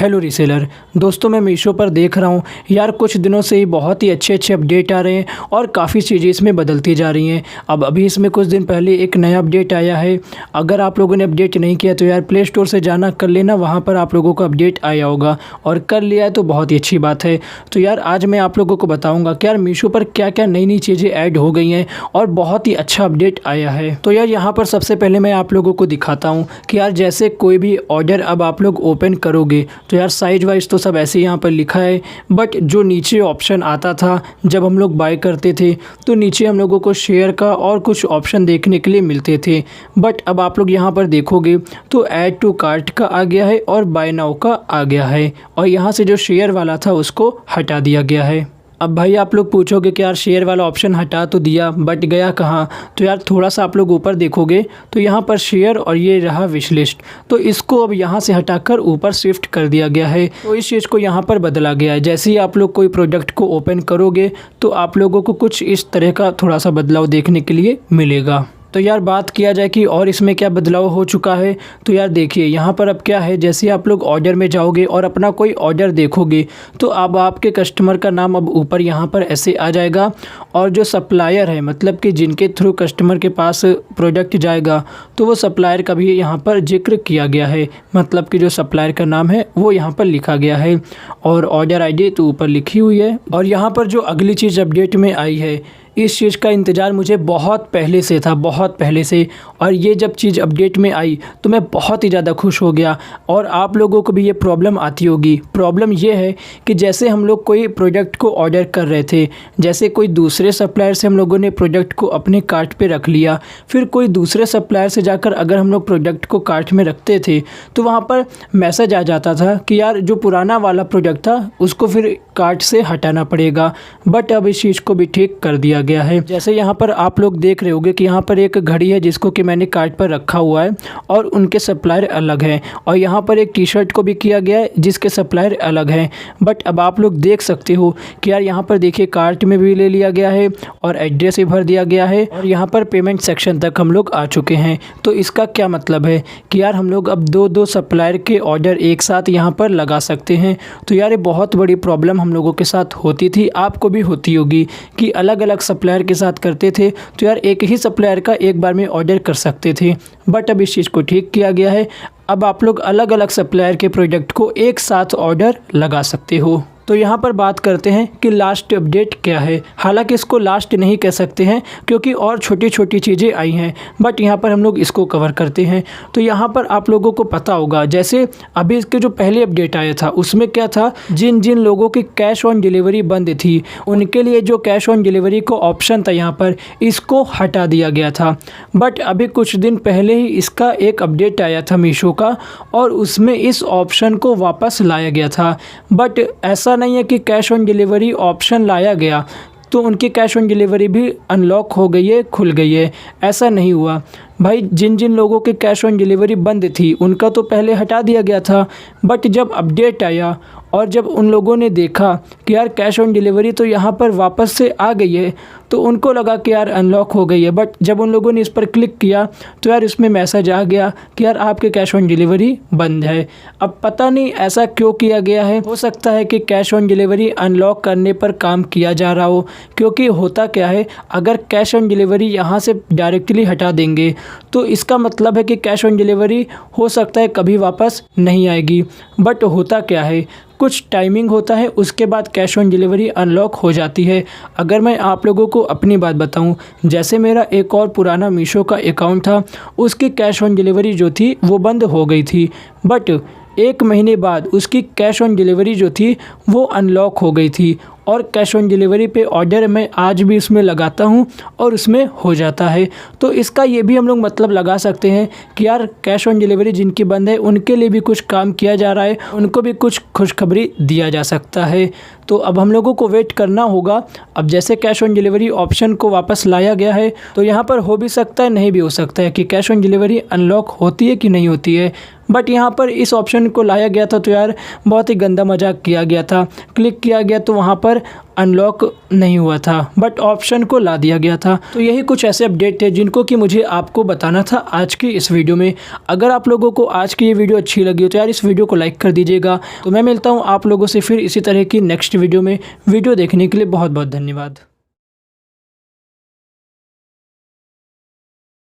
Hello reseller दोस्तों, मैं मीशो पर देख रहा हूँ यार कुछ दिनों से ही बहुत ही अच्छे अपडेट आ रहे हैं और काफ़ी चीज़ें इसमें बदलती जा रही हैं। अब अभी इसमें कुछ दिन पहले एक नया अपडेट आया है। अगर आप लोगों ने अपडेट नहीं किया तो यार प्ले स्टोर से जाना कर लेना, वहाँ पर आप लोगों को अपडेट आया होगा और कर लिया है तो बहुत ही अच्छी बात है। तो यार आज मैं आप लोगों को बताऊँगा कि यार मीशो पर क्या क्या नई चीज़ें ऐड हो गई हैं और बहुत ही अच्छा अपडेट आया है। तो यार यहाँ पर सबसे पहले मैं आप लोगों को दिखाता हूँ कि यार जैसे कोई भी ऑर्डर अब आप लोग ओपन करोगे तो यार साइज वाइज तो सब ऐसे यहाँ पर लिखा है, बट जो नीचे ऑप्शन आता था जब हम लोग बाय करते थे तो नीचे हम लोगों को शेयर का और कुछ ऑप्शन देखने के लिए मिलते थे। बट अब आप लोग यहाँ पर देखोगे तो ऐड टू कार्ट का आ गया है और बाय नाउ का आ गया है और यहाँ से जो शेयर वाला था उसको हटा दिया गया है। अब भाई आप लोग पूछोगे कि यार शेयर वाला ऑप्शन हटा तो दिया बट गया कहाँ, तो यार थोड़ा सा आप लोग ऊपर देखोगे तो यहाँ पर शेयर और ये रहा विश लिस्ट, तो इसको अब यहाँ से हटाकर ऊपर शिफ्ट कर दिया गया है। तो इस चीज़ को यहाँ पर बदला गया है। जैसे ही आप लोग कोई प्रोडक्ट को ओपन करोगे तो आप लोगों को कुछ इस तरह का थोड़ा सा बदलाव देखने के लिए मिलेगा। तो यार बात किया जाए कि और इसमें क्या बदलाव हो चुका है, तो यार देखिए यहाँ पर अब क्या है, जैसे आप लोग ऑर्डर में जाओगे और अपना कोई ऑर्डर देखोगे तो अब आपके कस्टमर का नाम अब ऊपर यहाँ पर ऐसे आ जाएगा और जो सप्लायर है मतलब कि जिनके थ्रू कस्टमर के पास प्रोडक्ट जाएगा तो वो सप्लायर का भी यहाँ पर जिक्र किया गया है, मतलब कि जो सप्लायर का नाम है वो यहाँ पर लिखा गया है और ऑर्डर आईडी तो ऊपर लिखी हुई है। और यहाँ पर जो अगली चीज़ अपडेट में आई है, इस चीज़ का इंतज़ार मुझे बहुत पहले से था, बहुत पहले से, और ये जब चीज़ अपडेट में आई तो मैं बहुत ही ज़्यादा खुश हो गया। और आप लोगों को भी ये प्रॉब्लम आती होगी। प्रॉब्लम ये है कि जैसे हम लोग कोई प्रोडक्ट को ऑर्डर कर रहे थे, जैसे कोई दूसरे सप्लायर से हम लोगों ने प्रोडक्ट को अपने कार्ट पे रख लिया, फिर कोई दूसरे सप्लायर से जाकर अगर हम लोग प्रोडक्ट को कार्ट में रखते थे तो वहाँ पर मैसेज आ जाता था कि यार जो पुराना वाला प्रोडक्ट था उसको फिर कार्ट से हटाना पड़ेगा। बट अब इस चीज़ को भी ठीक कर दिया गया है। जैसे यहाँ पर आप लोग देख रहे होंगे कि यहाँ पर एक घड़ी है जिसको कि मैंने कार्ट पर रखा हुआ है और उनके सप्लायर अलग हैं, और यहाँ पर एक टी शर्ट को भी किया गया है जिसके सप्लायर अलग हैं। बट अब आप लोग देख सकते हो कि यार यहाँ पर देखिए कार्ट में भी ले लिया गया है और एड्रेस भी भर दिया गया है और यहाँ पर पेमेंट सेक्शन तक हम लोग आ चुके हैं। तो इसका क्या मतलब है कि यार हम लोग अब दो सप्लायर के ऑर्डर एक साथ यहाँ पर लगा सकते हैं। तो यार ये बहुत बड़ी प्रॉब्लम हम लोगों के साथ होती थी, आपको भी होती होगी कि अलग अलग सप्लायर के साथ करते थे तो यार एक ही सप्लायर का एक बार में ऑर्डर कर सकते थे। बट अब इस चीज़ को ठीक किया गया है। अब आप लोग अलग अलग सप्लायर के प्रोडक्ट को एक साथ ऑर्डर लगा सकते हो। तो यहाँ पर बात करते हैं कि लास्ट अपडेट क्या है। हालांकि इसको लास्ट नहीं कह सकते हैं क्योंकि और छोटी छोटी चीज़ें आई हैं, बट यहाँ पर हम लोग इसको कवर करते हैं। तो यहाँ पर आप लोगों को पता होगा जैसे अभी इसके जो पहले अपडेट आया था उसमें क्या था, जिन जिन लोगों की कैश ऑन डिलीवरी बंद थी उनके लिए जो कैश ऑन डिलीवरी को ऑप्शन था यहाँ पर इसको हटा दिया गया था। बट अभी कुछ दिन पहले ही इसका एक अपडेट आया था मीशो का और उसमें इस ऑप्शन को वापस लाया गया था। बट ऐसा नहीं है कि कैश ऑन डिलीवरी ऑप्शन लाया गया तो उनकी कैश ऑन डिलीवरी भी अनलॉक हो गई है, खुल गई है। ऐसा नहीं हुआ भाई। जिन जिन लोगों की कैश ऑन डिलीवरी बंद थी उनका तो पहले हटा दिया गया था, बट जब अपडेट आया और जब उन लोगों ने देखा कि यार कैश ऑन डिलीवरी तो यहाँ पर वापस से आ गई है तो उनको लगा कि यार अनलॉक हो गई है। बट जब उन लोगों ने इस पर क्लिक किया तो यार इसमें मैसेज आ गया कि यार आपके कैश ऑन डिलीवरी बंद है। अब पता नहीं ऐसा क्यों किया गया है, हो सकता है कि कैश ऑन डिलीवरी अनलॉक करने पर काम किया जा रहा हो। क्योंकि होता क्या है, अगर कैश ऑन डिलीवरी यहाँ से डायरेक्टली हटा देंगे तो इसका मतलब है कि कैश ऑन डिलीवरी हो सकता है कभी वापस नहीं आएगी। बट होता क्या है, कुछ टाइमिंग होता है उसके बाद कैश ऑन डिलीवरी अनलॉक हो जाती है। अगर मैं आप लोगों को अपनी बात बताऊं, जैसे मेरा एक और पुराना मीशो का अकाउंट था उसकी कैश ऑन डिलीवरी जो थी वो बंद हो गई थी, बट 1 महीने बाद उसकी कैश ऑन डिलीवरी जो थी वो अनलॉक हो गई थी और कैश ऑन डिलीवरी पे ऑर्डर मैं आज भी उसमें लगाता हूँ और उसमें हो जाता है। तो इसका ये भी हम लोग मतलब लगा सकते हैं कि यार कैश ऑन डिलीवरी जिनकी बंद है उनके लिए भी कुछ काम किया जा रहा है, उनको भी कुछ खुशखबरी दिया जा सकता है। तो अब हम लोगों को वेट करना होगा। अब जैसे कैश ऑन डिलीवरी ऑप्शन को वापस लाया गया है तो यहाँ पर हो भी सकता है, नहीं भी हो सकता है कि कैश ऑन डिलीवरी अनलॉक होती है कि नहीं होती है। बट यहाँ पर इस ऑप्शन को लाया गया था तो यार बहुत ही गंदा मजाक किया गया था। क्लिक किया गया तो वहाँ पर पर अनलॉक नहीं हुआ था, बट ऑप्शन को ला दिया गया था। तो यही कुछ ऐसे अपडेट थे जिनको कि मुझे आपको बताना था आज की इस वीडियो में। अगर आप लोगों को आज की ये वीडियो अच्छी लगी हो तो यार इस वीडियो को लाइक कर दीजिएगा। तो मैं मिलता हूँ आप लोगों से फिर इसी तरह की नेक्स्ट वीडियो में। वीडियो देखने के लिए बहुत बहुत धन्यवाद।